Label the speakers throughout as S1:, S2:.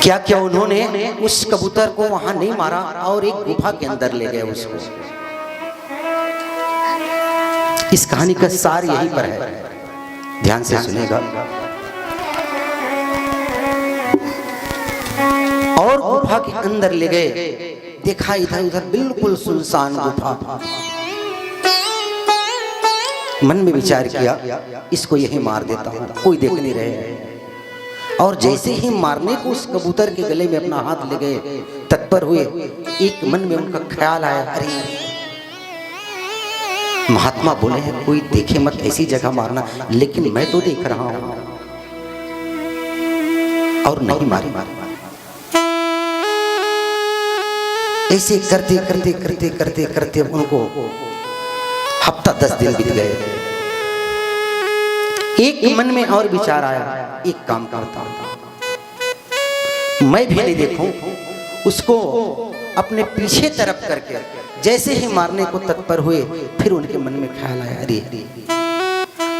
S1: क्या क्या उन्होंने उस कबूतर को वहां नहीं मारा और एक गुफा के अंदर ले गए उसको। इस कहानी का सार यहीं पर है, ध्यान से सुनेगा। और गुफा के अंदर ले गए, देखा इधर उधर बिल्कुल सुनसान गुफा। मन में विचार किया इसको यही मार देता हूं, कोई देख नहीं रहे। और जैसे ही मारने को उस कबूतर के गले में अपना हाथ ले गए, तत्पर हुए, एक मन में उनका ख्याल आया, अरे महात्मा बोले हैं कोई देखे मत, ऐसी जगह मारना, लेकिन मैं तो देख रहा हूं। और नहीं मारी। ऐसे करते करते करते करते करते उनको हफ्ता 10 दिन बीत गए। एक मन में और विचार आया, एक काम करता हूं, मैं भी नहीं देखूं, उसको अपने पीछे तरफ करके जैसे ही मारने को तत्पर हुए, फिर उनके मन में ख्याल आया, अरे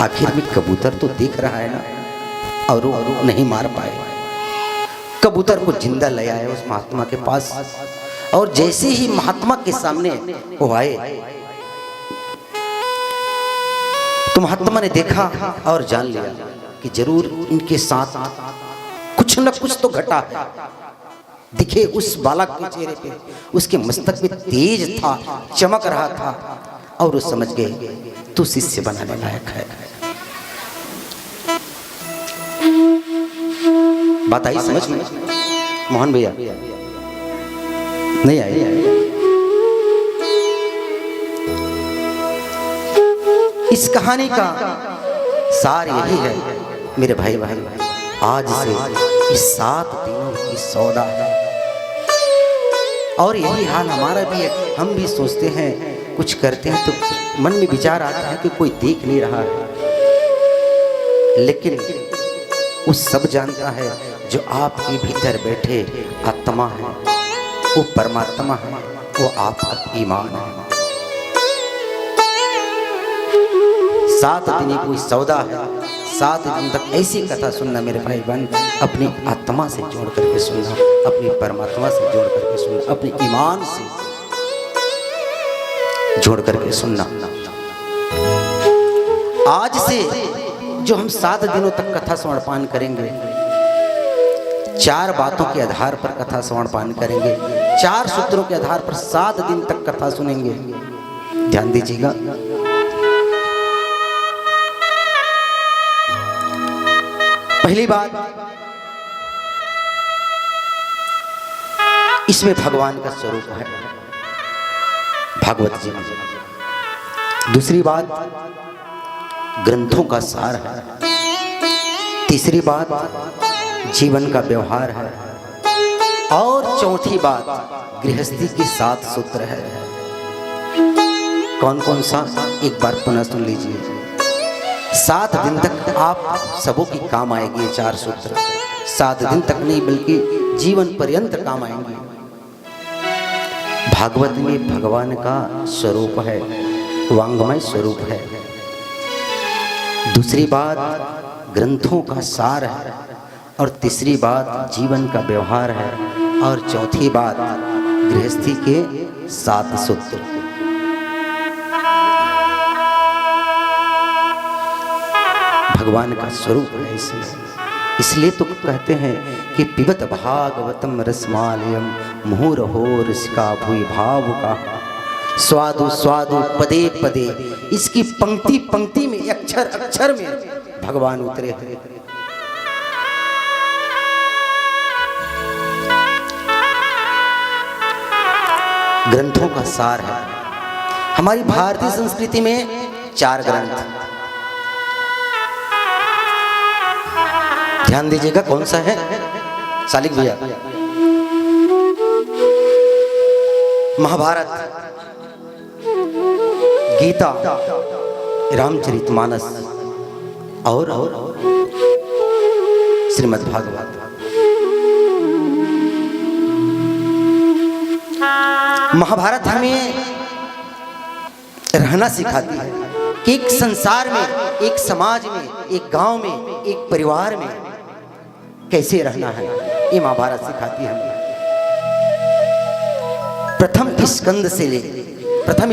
S1: आखिर में कबूतर तो दिख रहा है ना, और वो नहीं मार पाए। कबूतर को जिंदा ले आए उस महात्मा के पास, और जैसे ही महात्मा के सामने वो आए तो महात्मा ने देखा और जान लिया कि जरूर इनके साथ कुछ न कुछ तो घटा है। दिखे उस बालक के चेहरे पे, उसके मस्तक में तेज था, चमक रहा था, और वो समझ गए तू शिष्य बनाने लायक है। बात आई समझ में मोहन भैया? नहीं आई? इस कहानी का सार यही है मेरे भाई बहन, आज से इस 7 दिनों की सौदा है। और यही हाल हमारा भी है। हम भी सोचते हैं, कुछ करते हैं तो मन में विचार आता है कि कोई देख नहीं रहा है, लेकिन वो सब जानता है जो आपके भीतर बैठे आत्मा है, वो परमात्मा है, वो आपका ईमान है। 7 दिन कोई सौदा है। 7 दिन तक ऐसी कथा सुनना मेरे भाई बहन, अपनी आत्मा से जोड़ करके सुनना, अपनी परमात्मा से जोड़ करके सुनना, अपने ईमान से जोड़ करके सुनना। आज से जो हम 7 दिनों तक कथा श्रवण पान करेंगे, 4 बातों के आधार पर कथा श्रवण पान करेंगे, 4 सूत्रों के आधार पर 7 दिन तक कथा सुनेंगे। ध्यान दीजिएगा। पहली बात, इसमें भगवान का स्वरूप है, भागवत जी में। दूसरी बात, ग्रंथों का सार है। तीसरी बात, जीवन का व्यवहार है। और चौथी बात, गृहस्थी के 7 सूत्र है। कौन कौन सा, एक बार पुनः सुन लीजिए। 7 दिन तक आप सबों की काम आएगी ये 4 सूत्र। 7 दिन तक नहीं बल्कि जीवन पर्यंत काम आएंगे। भागवत में भगवान का स्वरूप है, वांग्मय स्वरूप है। दूसरी बात, ग्रंथों का सार है। और तीसरी बात, जीवन का व्यवहार है। और चौथी बात, गृहस्थी के 7 सूत्र। भगवान का स्वरूप है इसमें। इसलिए तो कहते हैं कि पिबत भागवतम रसमालयम मुहुरहो रसिका भूय भाव का स्वादु स्वादु पदे पदे। इसकी पंक्ति पंक्ति में, अक्षर अक्षर में भगवान उतरे हैं। ग्रंथों का सार है। हमारी भारतीय संस्कृति में 4 ग्रंथ, ध्यान दीजिएगा। कौन सा है सालिक भैया? महाभारत, गीता, रामचरितमानस और श्रीमद् भागवत। महाभारत हमें रहना सिखाती है कि एक संसार में, एक समाज में, एक गांव में, एक परिवार में कैसे रहना है। ये महाभारत सिखाती है हमें। प्रथम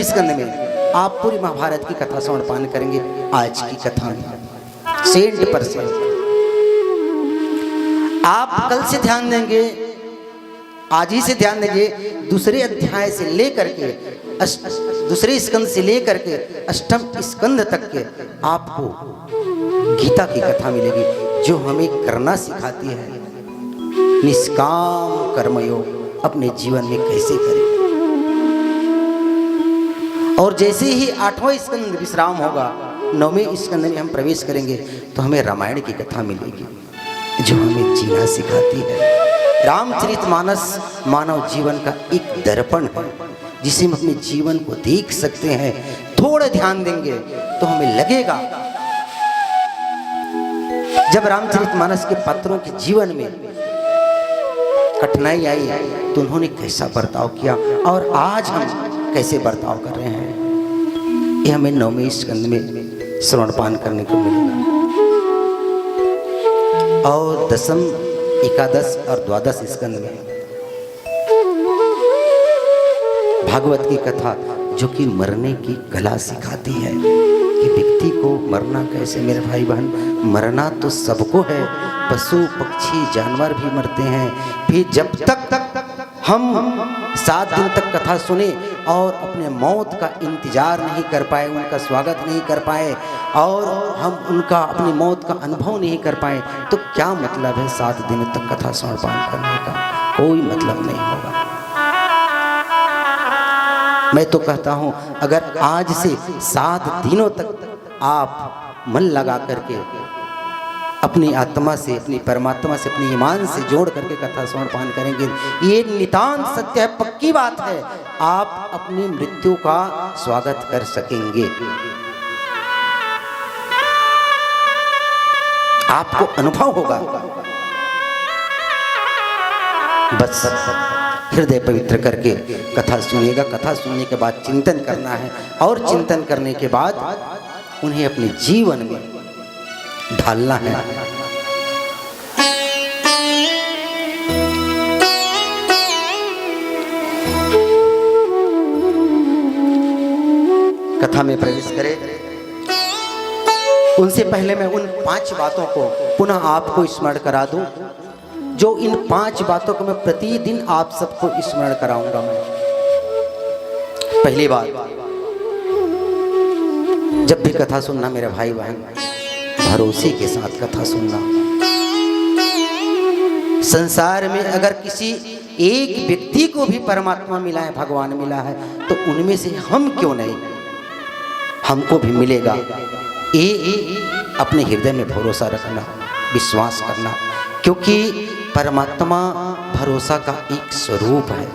S1: स्कंद में आप पूरी महाभारत की कथा श्रवण करेंगे। आज की कथा में 100% आप कल से ध्यान देंगे, आज ही से ध्यान देंगे। दूसरे अध्याय से लेकर के दूसरे स्कंद से लेकर के अष्टम स्कंद तक के आपको गीता की कथा मिलेगी, जो हमें करना सिखाती है। निष्काम कर्मयोग अपने जीवन में कैसे करें। और जैसे ही 8वां स्कंद विश्राम होगा, 9वें स्कंद में हम प्रवेश करेंगे तो हमें रामायण की कथा मिलेगी, जो हमें जीना सिखाती है। रामचरितमानस मानव जीवन का एक दर्पण है, जिसे हम अपने जीवन को देख सकते हैं। थोड़ा ध्यान देंगे तो हमें लगेगा, जब रामचरितमानस के पात्रों के जीवन में कठिनाई आई तो उन्होंने कैसा बर्ताव किया, और आज हम कैसे बर्ताव कर रहे हैं, ये हमें 9वें स्कंद में श्रवणपान करने को मिलेगा। और 10म, 11 और 12 स्कंद में भागवत की कथा, जो कि मरने की कला सिखाती है कि व्यक्ति को मरना कैसे। मेरे भाई बहन, मरना तो सबको है, पशु पक्षी जानवर भी मरते हैं। फिर जब तक हम 7 दिन तक कथा सुने और अपने मौत का इंतजार नहीं कर पाए, उनका स्वागत नहीं कर पाए, और हम उनका अपनी मौत का अनुभव नहीं कर पाए, तो क्या मतलब है 7 दिन तक कथा श्रवण करने का? कोई मतलब नहीं होगा। मैं तो कहता हूं, अगर आज से 7 दिनों तक आप मन लगा करके अपनी आत्मा से, अपनी परमात्मा से, अपनी ईमान से जोड़ करके कथा श्रवण पान करेंगे, ये नितांत सत्य है, पक्की बात है, आप अपनी मृत्यु का स्वागत कर सकेंगे। आपको अनुभव होगा। बस हृदय पवित्र करके कथा सुनिएगा। कथा सुनने के बाद चिंतन करना है, और चिंतन करने के बाद उन्हें अपने जीवन में ढालना है। कथा में प्रवेश करें उनसे पहले मैं उन 5 बातों को पुनः आपको स्मरण करा दूं, जो इन 5 बातों को मैं प्रतिदिन आप सबको स्मरण कराऊंगा। मैं पहली बात, जब भी कथा सुनना मेरे भाई बहन, भरोसे के साथ कथा सुनना। संसार में अगर किसी एक व्यक्ति को भी परमात्मा मिला है, भगवान मिला है, तो उनमें से हम क्यों नहीं, हमको भी मिलेगा। ये अपने हृदय में भरोसा रखना, विश्वास करना, क्योंकि परमात्मा भरोसा का एक स्वरूप है।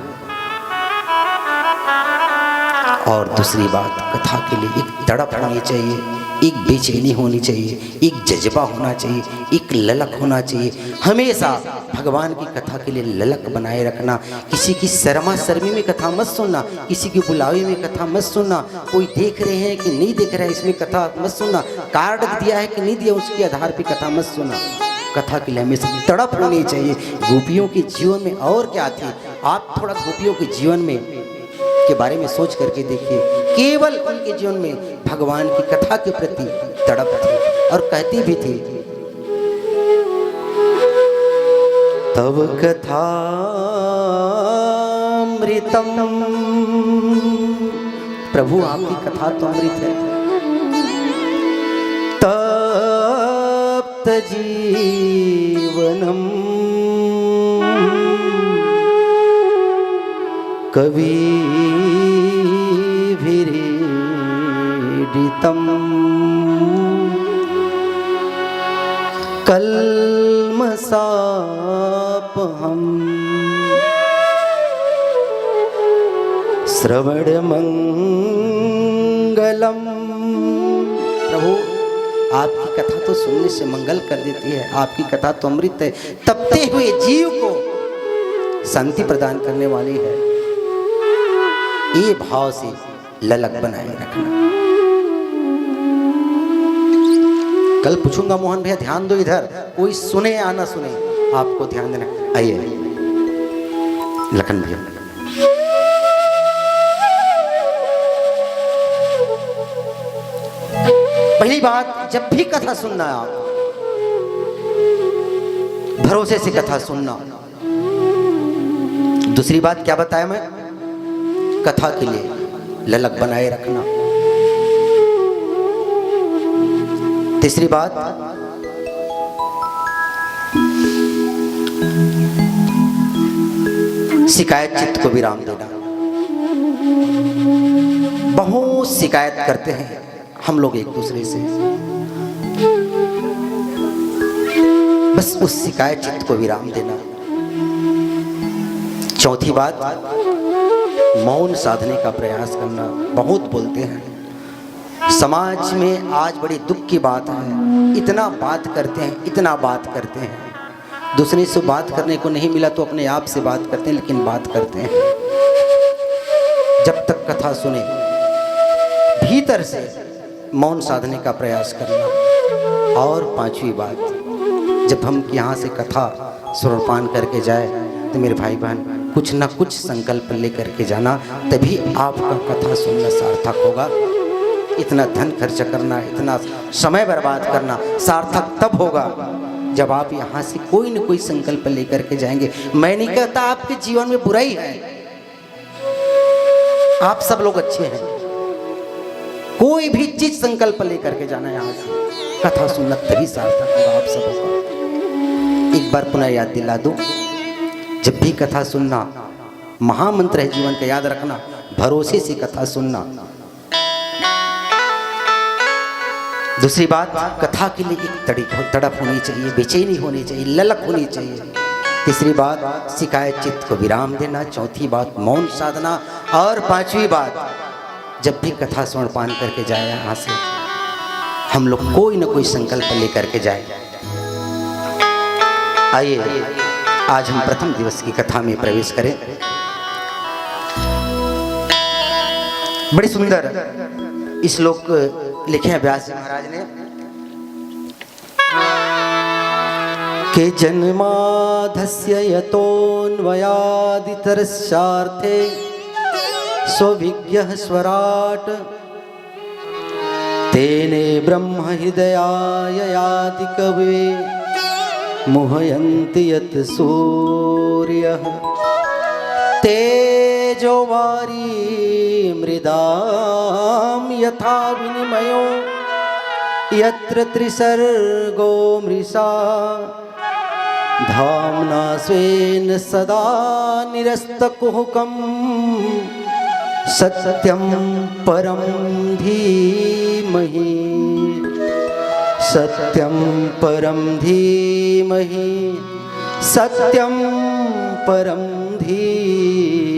S1: और दूसरी बात, कथा के लिए एक तड़प होनी चाहिए, एक बेचैनी होनी चाहिए, एक जज्बा होना चाहिए, एक ललक होना चाहिए। हमेशा भगवान की कथा के लिए ललक बनाए रखना। किसी की शर्मा शर्मी में कथा मत सुनना, किसी की बुलावे में कथा मत सुनना, कोई देख रहे हैं कि नहीं देख रहे हैं इसमें कथा मत सुनना, कार्ड दिया है कि नहीं दिया उसके आधार पर कथा मत सुनना। कथा के लिए हमेशा तड़प होनी चाहिए। गोपियों के जीवन में और क्या थी, आप थोड़ा गोपियों के जीवन में के बारे में सोच करके देखिए। केवल उनके जीवन में भगवान की कथा के प्रति तड़प थी, और कहती भी थी, तब कथामृतम, प्रभु आपकी कथा तो अमृत है। तप्त जीवनम कविभिरीडितम कल्मषापहं श्रवणमंगलम। प्रभु आपकी कथा तो सुनने से मंगल कर देती है, आपकी कथा तो अमृत है, तपते हुए जीव को शांति प्रदान करने वाली है। ये भाव से ललक बनाए रखना। कल पूछूंगा मोहन भैया ध्यान दो इधर, कोई सुने या ना सुने, आपको ध्यान देना। आइए लखन भैया। पहली बात, जब भी कथा सुनना है आप भरोसे से कथा सुनना। दूसरी बात क्या बताया मैं, कथा के लिए ललक बनाए रखना। तीसरी बात, शिकायत चित्त को विराम देना। बहुत शिकायत करते हैं हम लोग एक दूसरे से, बस उस शिकायत चित्त को विराम देना। चौथी बात, मौन साधने का प्रयास करना। बहुत बोलते हैं समाज में, आज बड़ी दुख की बात है, इतना बात करते हैं, इतना बात करते हैं, दूसरे से बात करने को नहीं मिला तो अपने आप से बात करते हैं, लेकिन बात करते हैं। जब तक कथा सुने भीतर से मौन साधने का प्रयास करना। और पांचवी बात, जब हम यहाँ से कथा सुरपान करके जाए तो मेरे भाई बहन कुछ ना कुछ संकल्प लेकर के जाना, तभी आपका कथा सुनना सार्थक होगा। इतना धन खर्च करना, इतना समय बर्बाद करना सार्थक तब होगा जब आप यहाँ से कोई न कोई संकल्प लेकर के जाएंगे। मैं नहीं कहता आपके जीवन में बुराई है, आप सब लोग अच्छे हैं, कोई भी चीज संकल्प लेकर के जाना, यहाँ से कथा सुनना तभी सार्थक होगा आप सबों का। एक बार पुनः याद दिला दूं, जब भी कथा सुनना, महामंत्र है जीवन का, याद रखना, भरोसे से कथा सुनना। दूसरी बात, कथा के लिए एक तड़प होनी चाहिए, बेचैनी होनी चाहिए, ललक होनी चाहिए। तीसरी बात, शिकायत चित्त को विराम देना। चौथी बात, मौन साधना। और पांचवी बात, जब भी कथा सुन पान करके जाए यहाँ से, हम लोग कोई न कोई संकल्प लेकर के जाए। आइए आज हम प्रथम दिवस की कथा में प्रवेश करें। बड़ी सुंदर श्लोक लिखे हैं व्यास जी महाराज ने के जन्माधस्य यतोऽन्वयादितरस्यार्थे स्वविज्ञः स्वराट् तेने ब्रह्म हृदयाय याति कवे मुह्यन्ति यत् सूर्यः तेजो वारी मृदाम यथा विनिमयो यत्र त्रिसर्गो मृषा धाम्ना स्वेन सदा निरस्तकुहकं सत्यं परं धीमहि सत्यं परं धीमहि सत्यं परं धीमहि।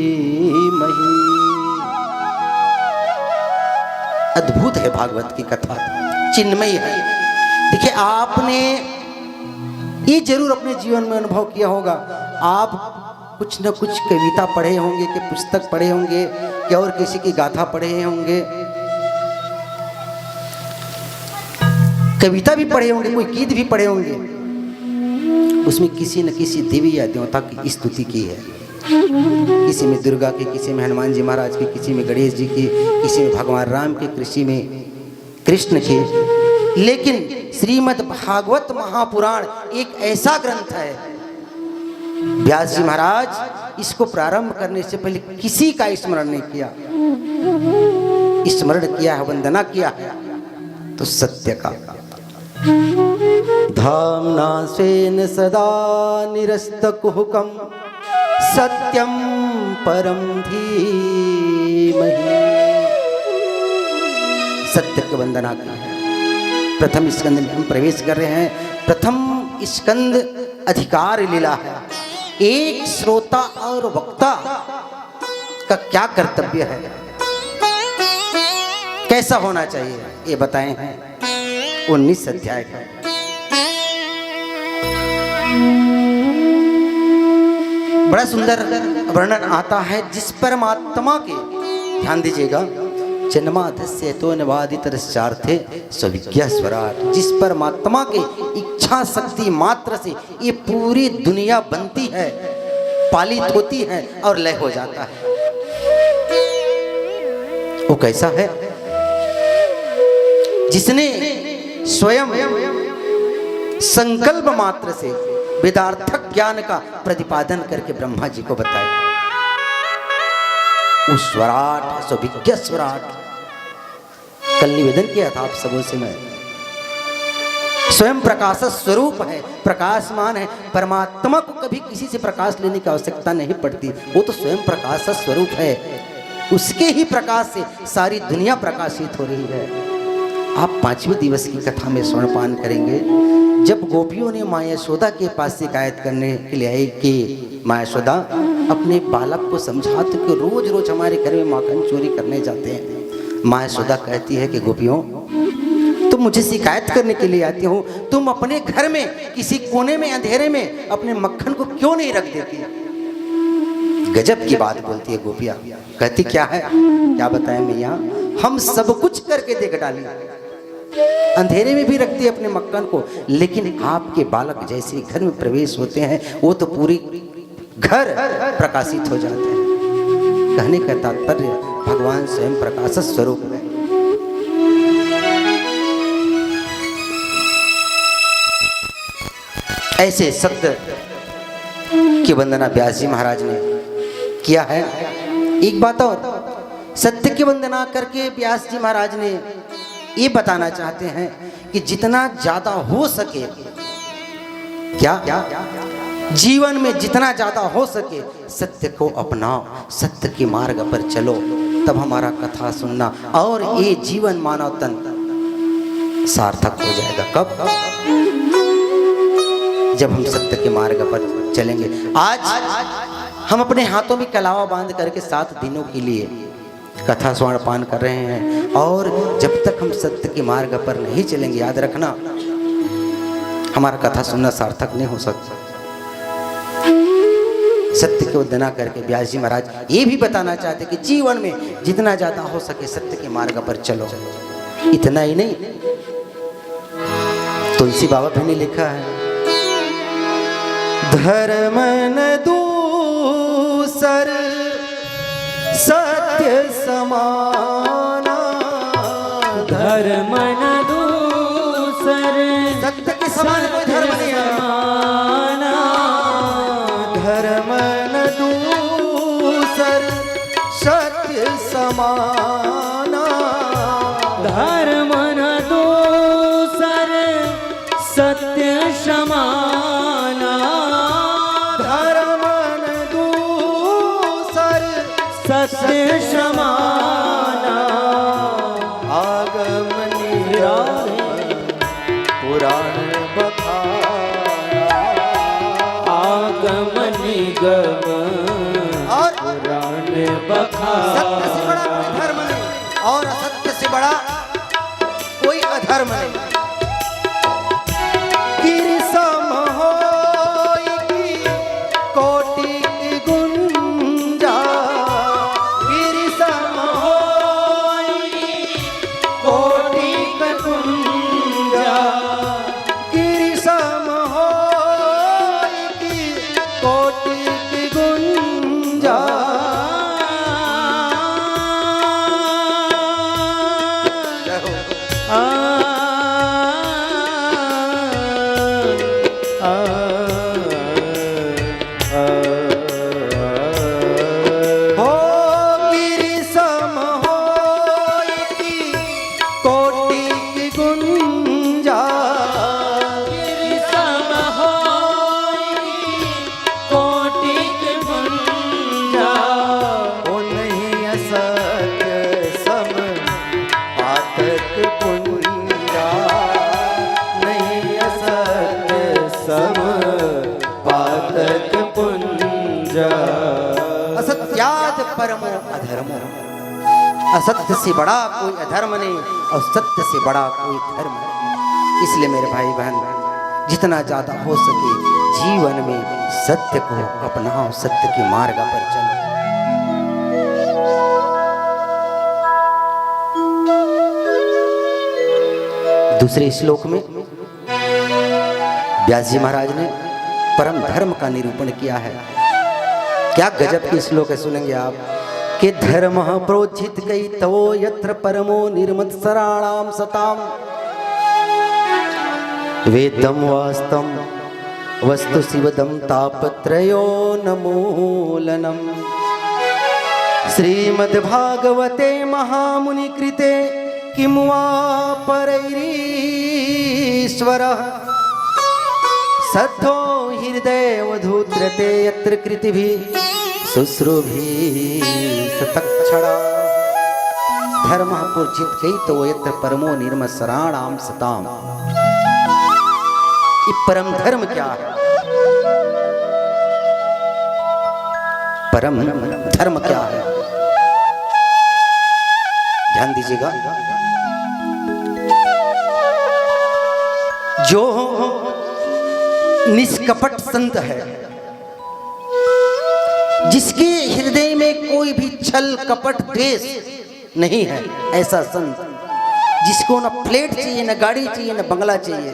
S1: अद्भुत है भागवत की कथा, चिन्मयी है। देखिए, आपने ये जरूर अपने जीवन में अनुभव किया होगा, आप कुछ न कुछ कविता पढ़े होंगे, कि पुस्तक पढ़े होंगे, कि और किसी की गाथा पढ़े होंगे, कविता भी पढ़े होंगे, कोई गीत भी पढ़े होंगे, उसमें किसी न किसी देवी या देवता की स्तुति की है। किसी में दुर्गा की, किसी में हनुमान जी महाराज की, किसी में गणेश जी की, किसी में भगवान राम की, किसी में कृष्ण की। लेकिन श्रीमद् भागवत महापुराण एक ऐसा ग्रंथ है, व्यास जी महाराज इसको प्रारंभ करने से पहले किसी का स्मरण नहीं किया, स्मरण किया है, वंदना किया है तो सत्य का। धाम्ना स्वेन सदा निरस्तकुहकं सत्यं परं धीमहि। सत्य की वंदना की है। प्रथम स्कंद में हम प्रवेश कर रहे हैं। प्रथम स्कंद अधिकार लीला है। एक श्रोता और वक्ता का क्या कर्तव्य है, कैसा होना चाहिए, ये बताए हैं 19 अध्याय का। बड़ा सुंदर वर्णन आता है जिस परमात्मा के, ध्यान दीजिएगा, जन्माधस्य तो नवादितरस्यार्थे स्वविज्ञः स्वराट्, जिस परमात्मा के इच्छा शक्ति मात्र से ये पूरी दुनिया बनती है, पालित होती है और लय हो जाता है। वो कैसा है? जिसने स्वयं संकल्प मात्र से वेदार्थक ज्ञान का प्रतिपादन करके ब्रह्मा जी को बताया। उस स्वराट सुविज्ञ स्वराट कल निवेदन किया था आप सबों से मैं, स्वयं प्रकाश स्वरूप है, प्रकाशमान है। परमात्मा को कभी किसी से प्रकाश लेने की आवश्यकता नहीं पड़ती, वो तो स्वयं प्रकाश स्वरूप है। उसके ही प्रकाश से सारी दुनिया प्रकाशित हो रही है। आप 5वें दिवस की कथा में स्वर्णपान करेंगे, जब गोपियों ने माँ यशोदा के पास शिकायत करने के लिए आई कि माँ यशोदा अपने बालक को समझाते कि रोज रोज हमारे घर में माखन चोरी करने जाते हैं। माँ यशोदा कहती है कि गोपियों, तुम मुझे शिकायत करने के लिए आती हो, तुम अपने घर में किसी कोने में अंधेरे में अपने मक्खन को क्यों नहीं रख देती? गजब की बात बोलती है गोपिया। कहती क्या है? क्या बताएं मैया, हम सब कुछ करके देख डाली, अंधेरे में भी रखती है अपने मक्खन को, लेकिन आपके बालक जैसे घर में प्रवेश होते हैं वो तो पूरी घर प्रकाशित हो जाते हैं। कहने का तात्पर्य भगवान स्वयं प्रकाश स्वरूप है। ऐसे सत्य की वंदना व्यास जी महाराज ने किया है। एक बात और, सत्य की वंदना करके व्यास जी महाराज ने ये बताना चाहते हैं कि जितना ज्यादा हो सके, क्या जीवन में जितना ज्यादा हो सके सत्य को अपनाओ, सत्य के मार्ग पर चलो, तब हमारा कथा सुनना और ये जीवन मानव तन सार्थक हो जाएगा। कब? जब हम सत्य के मार्ग पर चलेंगे। आज हम अपने हाथों में कलावा बांध करके 7 दिनों के लिए कथा स्वर्णपान कर रहे हैं, और जब तक हम सत्य के मार्ग पर नहीं चलेंगे, याद रखना हमारा कथा सुनना सार्थक नहीं हो सकता। सत्य की वंदना करके व्यास जी महाराज ये भी बताना चाहते कि जीवन में जितना ज्यादा हो सके सत्य के मार्ग पर चलो। इतना ही नहीं, तुलसी बाबा भी ने लिखा है, धर्म न दूसर सत्य समाना,
S2: धर्म न दूसर
S1: सत्य के समान कोई धर्म नहीं है। धर्म न दूसर सत्य समाना,
S2: धर्म न दूसर सत्य समाना,
S1: धर्म न दूसर
S2: सत्य समाना,
S1: आगम निराले पुराण बखाना,
S2: आगम निगम
S1: और
S2: पुराण बखाना।
S1: सत्य से बड़ा कोई धर्म नहीं और असत्य से बड़ा कोई अधर्म नहीं। गिरिसम होई की कोटि की गुंजा, गिरिसम होई कोटि की गुंजा, गिरिसम होई की कोटि की गुंजा। हो गिरिसम होई की कोटि की गुंजा,
S2: गिरिसम होई कोटि की गुंजा,
S1: ओ नहीं असत्य सम पातक पुंजा, नहीं असत्य सम पातक पुंजा। असत्याद परमो अधर्मो, असत्य से बड़ा कोई अधर्म नहीं और सत्य से बड़ा कोई धर्म नहीं। इसलिए मेरे भाई बहन, जितना ज्यादा हो सके जीवन में सत्य को अपनाओ, सत्य के मार्ग पर चलो। दूसरे श्लोक में व्यास जी महाराज ने परम धर्म का निरूपण किया है। क्या गजब की श्लोक है, सुनेंगे आप कि धर्म प्रोज्झित गई तवो यत्र परमो निर्मत सराणाम सताम वेदम वास्तम वस्तु शिवदम तापत्रयो नमूलनम। श्रीमद्भागवते महामुनि कृते किं वा परैरीश्वरः सद्धो हृदयवधूत्रते यत्र कृतिभिः शुश्रूभिः सतक्षणा। धर्मः पूर्जित गई तो यत्र परमो निर्मसराणाम सताम। ये परम धर्म क्या है? परम धर्म क्या है? ध्यान दीजिएगा। जो निष्कपट संत है, जिसके हृदय में कोई भी छल कपट द्वेष नहीं है, ऐसा संत, जिसको न प्लेट चाहिए, न गाड़ी चाहिए, न बंगला चाहिए,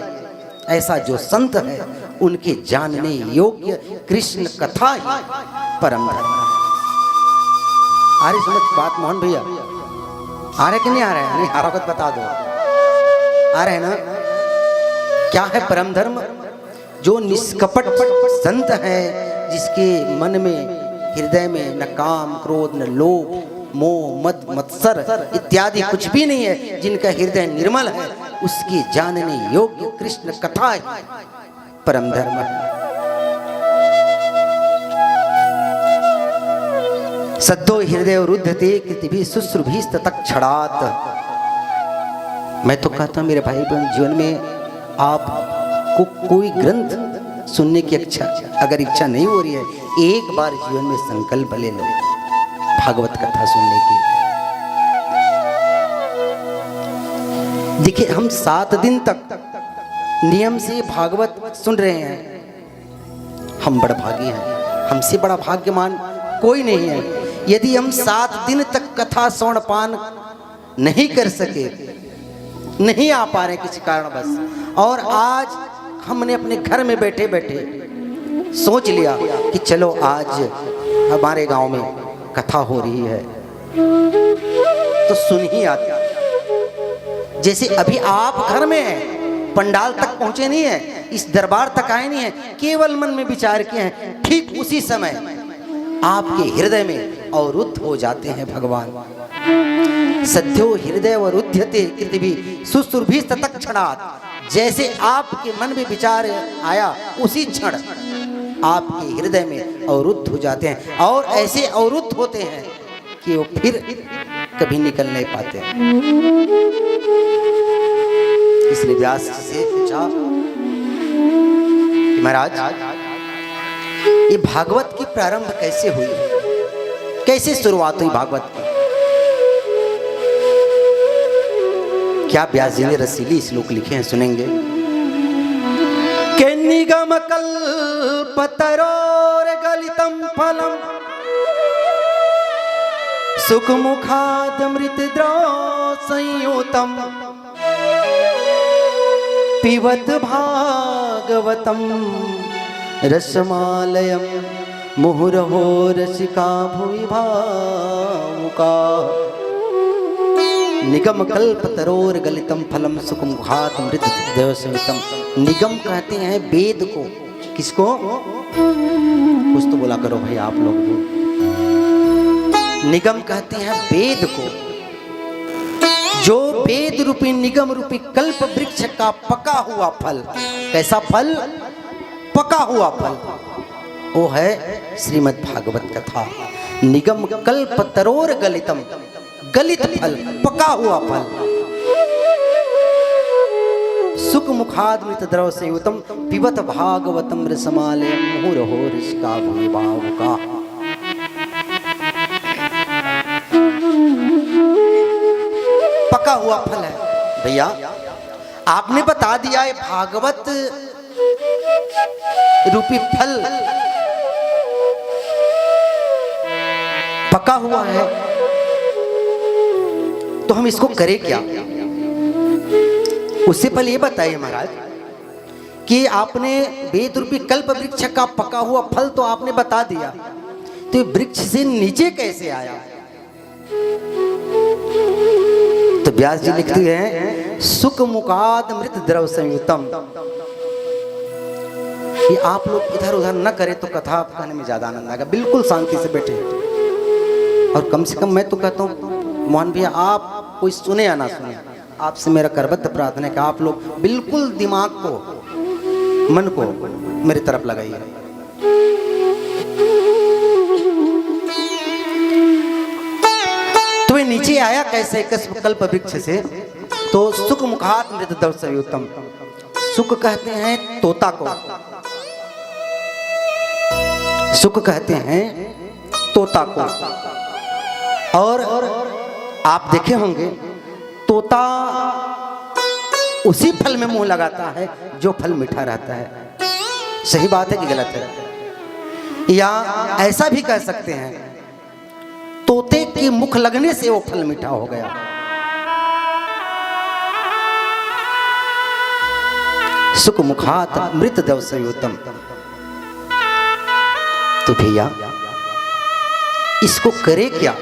S1: ऐसा जो संत है, उनके जानने योग्य कृष्ण कथा ही परम धर्म है। आ रही समझ बात मोहन भैया? आ रहे कि नहीं आ रहे? नहीं आ रहा कुछ बता दो। आ रहे ना? क्या है परम धर्म? जो निष्कपट संत है, जिसके मन में हृदय में न काम क्रोध न लोभ मोह मद मत्सर इत्यादि कुछ भी नहीं है, जिनका हृदय निर्मल है, उसकी जानने योग्य कृष्ण कथा है परम धर्म है। सद्दो हृदय रुद्धते कृतिभिः शुश्रूभिः तत्क्षणात्। मैं तो कहता हूं मेरे भाई बहन, जीवन में आपको कोई ग्रंथ सुनने की अगर इच्छा नहीं हो रही है, एक बार जीवन में संकल्प ले लो भागवत कथा सुनने की। देखिए, हम 7 दिन तक नियम से भागवत सुन रहे हैं, हम बड़ा भागी हैं, हमसे बड़ा भाग्यमान कोई नहीं है। यदि हम 7 दिन तक कथा श्रवणपान नहीं कर सके, नहीं आ पा रहे किसी कारणवश, और आज हमने अपने घर में बैठे बैठे सोच लिया कि चलो आज हमारे गांव में कथा हो रही है, तो सुन ही आते। जैसे अभी आप घर में हैं, पंडाल तक पहुंचे नहीं है, इस दरबार तक आए नहीं है, केवल मन में विचार किए हैं, ठीक उसी समय आपके हृदय में अवरुद्ध हो जाते हैं भगवान। सद्यो हृदय रुध्यते कृतिभिः शुश्रूभिः तत्क्षणात्। जैसे आपके मन में विचार आया, उसी क्षण आपके हृदय में अवरुद्ध हो जाते हैं, और ऐसे अवरुद्ध होते हैं कि वो फिर कभी निकल नहीं पाते। इसलिए व्यास से पूछा महाराज, ये भागवत की प्रारंभ कैसे हुई, कैसे शुरुआत हुई भागवत की? क्या व्यास जी ने रसीली श्लोक लिखे हैं, सुनेंगे। के निगम कल्पतरोर गलितम फलम सुख मुखादमृत द्रव संयुतम पिबत भागवतम रसमालयम मुहुरहो रसिका भुवि भावुका। निगम कल्पतरोर गलितम फलम सुख मुखात मृत देव संयुतम। निगम कहते हैं वेद को। किसको? कुछ तो बोला करो भाई आप लोग भी। निगम कहते हैं वेद को। जो वेद रूपी निगम रूपी कल्प वृक्ष का पका हुआ फल। कैसा फल? पका हुआ फल, वो है श्रीमद् भागवत कथा। निगम कल्प तरोर गलितम, गलित फल, पका हुआ फल। सुख मुखादमृत द्रव संयुतम पिबत भागवतम रसमालयम मुहुरहो रसिका भुवि भावुका। पका हुआ फल है भैया। आपने बता दिया है भागवत रूपी फल पका हुआ है, तो हम इसको करें क्या? उससे पहले ये बताइए महाराज कि आपने वेद रूपी कल्प वृक्ष का पका हुआ फल तो आपने बता दिया, तो ये वृक्ष से नीचे कैसे आया? तो व्यास जी लिखते हैं सुख मुखाद मृत द्रव संयुतम। ये आप लोग इधर उधर न करें तो कथा कहने में ज्यादा आनंद आएगा। बिल्कुल शांति से बैठे, और कम से कम मैं तो कहता हूँ मोहन भैया, आप कोई सुने या ना सुने, आपसे मेरा करबद्ध प्रार्थना है कि आप लोग बिल्कुल दिमाग को, मन को मेरी तरफ लगाइए। तो ये नीचे आया कैसे कल्प वृक्ष से? तो सुख मुखात मृत द्रव संयुतम। सुख कहते हैं तोता को, सुख कहते हैं तोता को। और आप देखे होंगे तोता उसी फल में मुंह लगाता है जो फल मीठा रहता है। सही बात है कि गलत है? या ऐसा भी कह सकते हैं तोते के मुख लगने से वो फल मीठा हो गया। सुख मुखात मृत द्रव संयुतम। तो भैया इसको करे क्या?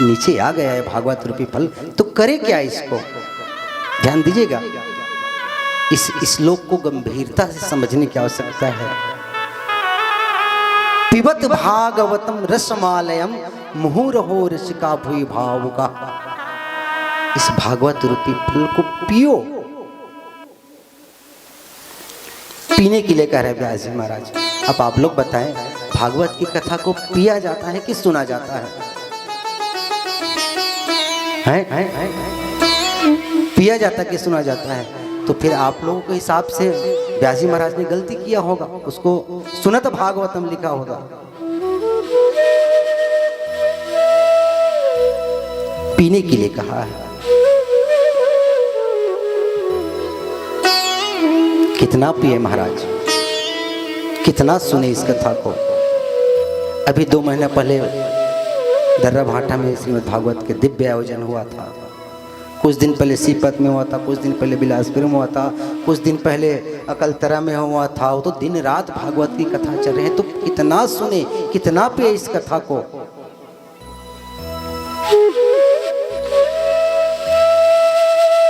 S1: नीचे आ गया है भागवत रूपी फल, तो करे क्या इसको? ध्यान दीजिएगा, इस श्लोक को गंभीरता से समझने की आवश्यकता है। पिबत भागवतम रसमालयम मुहुरहो रसिका भूय भावुका। इस भागवत रूपी फल को पियो। पीने के लिए कह रहे व्यास जी महाराज। अब आप लोग बताएं, भागवत की कथा को पिया जाता है कि सुना जाता है? पिया जाता है कि सुना जाता है? तो फिर आप लोगों के हिसाब से व्यास जी महाराज ने गलती किया होगा, उसको सुनत भागवतम लिखा होगा। पीने के लिए कहा है। कितना पिए महाराज, कितना सुने इस कथा को। अभी 2 महीने पहले दर्रा भाटा में श्रीमद् भागवत के दिव्य आयोजन हुआ था। कुछ दिन पहले सीपत में हुआ था, कुछ दिन पहले बिलासपुर में हुआ था, कुछ दिन पहले अकलतरा में हुआ था। वो तो दिन रात भागवत की कथा चल रही है। तो कितना सुने, कितना पिए इस कथा को।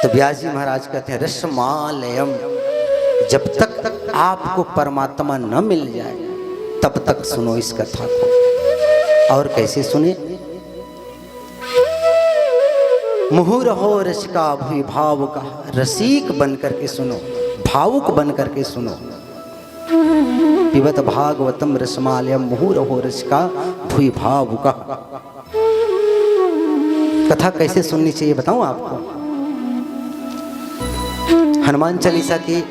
S1: तो व्यास जी महाराज कहते हैं रसमालयम। जब तक आपको परमात्मा न मिल जाए तब तक सुनो इस कथा को। और कैसे सुने? मुहुरहो रसिका भूय भावुका। रसिक बन करके सुनो, भावुक बन करके सुनो। पिबत भागवतम रसमालयम मुहुरहो रसिका भूय भावुका। कथा कैसे सुननी चाहिए बताऊं आपको? हनुमान चालीसा की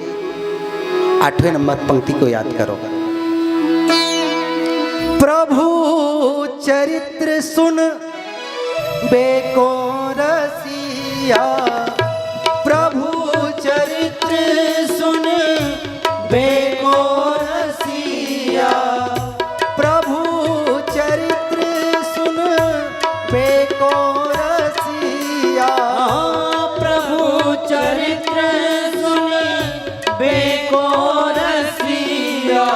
S1: 8वें नंबर पंक्ति को याद करो। प्रभु चरित्र सुन बेको रसिया।
S2: प्रभु चरित्र सुन बेको रसिया।
S1: प्रभु चरित्र सुन बेको रसिया।
S2: प्रभु चरित्र सुन बेको रसिया।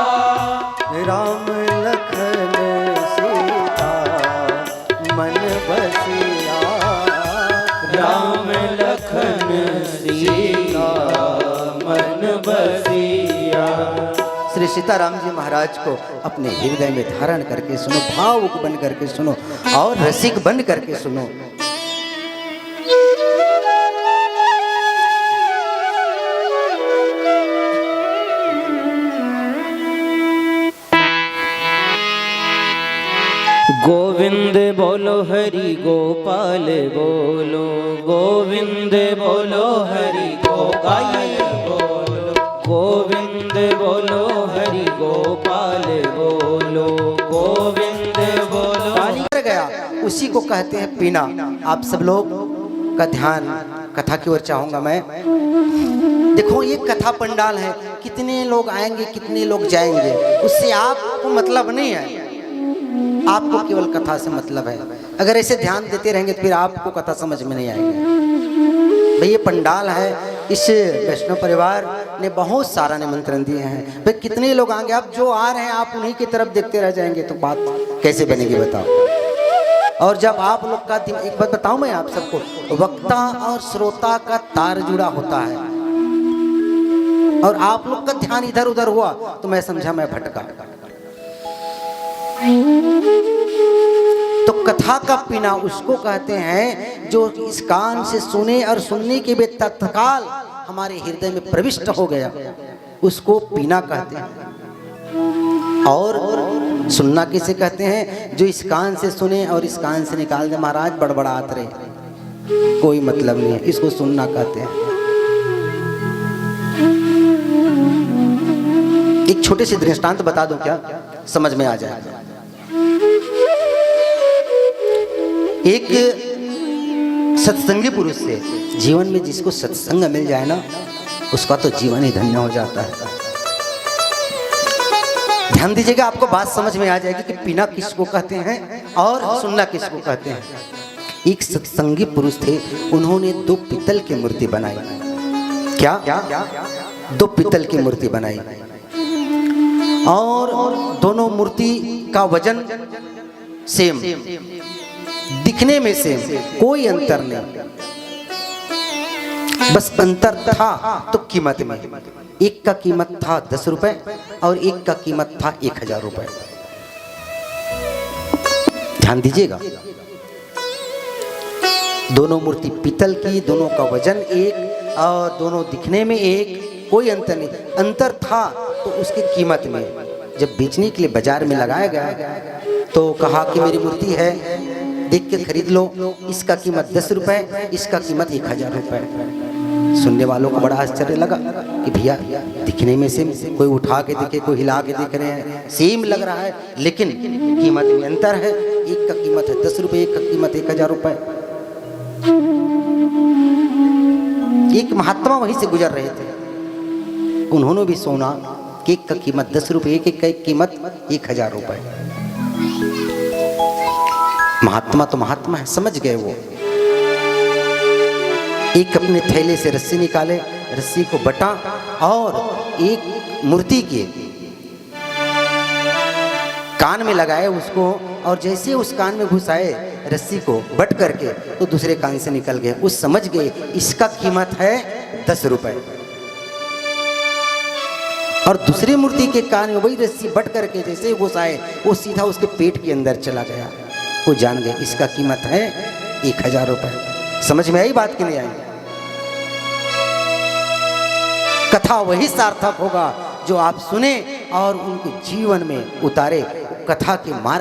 S1: राम लखन सीता मन बसिया।
S2: राम लखन सीता मन बसिया।
S1: श्री सीताराम जी महाराज को अपने हृदय में धारण करके सुनो, भावुक बन करके सुनो और रसिक बन करके सुनो।
S2: गोविंद बोलो हरि गोपाल बोलो। गोविंद बोलो हरि गोपाल बोलो। गोविंद बोलो हरि गोपाल बोलो। गोविंद बोलो।
S1: पानी कर गया, उसी को कहते हैं पीना। आप सब लोग का ध्यान कथा की ओर चाहूंगा मैं। देखो ये कथा पंडाल है, कितने लोग आएंगे कितने लोग जाएंगे उससे आपको मतलब नहीं है, आपको केवल कथा से मतलब है। अगर ऐसे ध्यान देते रहेंगे तो फिर आपको कथा समझ में नहीं आएगी। भाई ये पंडाल है, इस वैष्णव परिवार ने बहुत सारा निमंत्रण दिए हैं, भाई कितने लोग आएंगे? अब जो आ रहे हैं आप उन्हीं की तरफ देखते रह जाएंगे तो बात कैसे बनेगी बताओ। और जब आप लोग का एक बात बताऊं मैं आप सबको, वक्ता और श्रोता का तार जुड़ा होता है और आप लोग का ध्यान इधर उधर हुआ तो मैं समझा मैं भटका। तो कथा का पीना उसको कहते हैं जो इस कान से सुने और सुनने के बाद तत्काल हमारे हृदय में प्रविष्ट हो गया, उसको पीना कहते हैं। और सुनना किसे कहते हैं? जो इस कान से सुने और इस कान से निकाल दे। महाराज बड़बड़ात रहे, कोई मतलब नहीं है, इसको सुनना कहते हैं। एक छोटे से दृष्टांत बता दूं क्या, समझ में आ जाएगा। एक सत्संगी पुरुष से, जीवन में जिसको सत्संग मिल जाए ना, उसका तो जीवन ही धन्य हो जाता है। ध्यान दीजिएगा, आपको बात समझ में आ जाएगी कि पीना किसको कहते हैं और सुनना किसको कहते हैं। एक सत्संगी पुरुष थे, उन्होंने 2 पीतल की मूर्ति बनाई। क्या? 2 पीतल की मूर्ति बनाई और दोनों मूर्ति का वजन सेम, दिखने में सेम, कोई अंतर नहीं, बस अंतर था तो कीमत में। एक का कीमत था 10 रुपए और एक का कीमत था 1000 रुपए। ध्यान दीजिएगा, दोनों मूर्ति पीतल की, दोनों का वजन एक और दोनों दिखने में एक, कोई अंतर नहीं। अंतर था तो उसकी कीमत में। जब बेचने के लिए बाजार में लगाया गया तो कहा कि मेरी मूर्ति है, देख के खरीद लो, इसका कीमत 10 रुपए, इसका कीमत 1000 रुपए। सुनने वालों को बड़ा आश्चर्य लगा कि भैया दिखने में सेम, कोई उठा के देखे, कोई हिला के देख रहे हैं, सेम लग रहा है, लेकिन कीमत में अंतर है। एक का कीमत है 10 रुपए, एक का कीमत 1000 रुपए। एक महात्मा वहीं से गुजर रहे थे, उन्होंने भी सुना कि एक का कीमत 10 रुपए, एक का कीमत 1000 रुपए। महात्मा तो महात्मा है, समझ गए वो। एक अपने थैले से रस्सी निकाले, रस्सी को बटा और एक मूर्ति के कान में लगाए उसको, और जैसे उस कान में घुसाए रस्सी को बट करके तो दूसरे कान से निकल गए। वो समझ गए इसका कीमत है 10 रुपए। और दूसरी मूर्ति के कान में वही रस्सी बट करके जैसे घुसाए वो सीधा उसके पेट के अंदर चला गया। वो जान गए इसका कीमत है 1000 रुपए। समझ में आई बात कि नहीं आई? कथा वही सार्थक होगा जो आप सुने और उनके जीवन में उतारे। कथा के मार्ग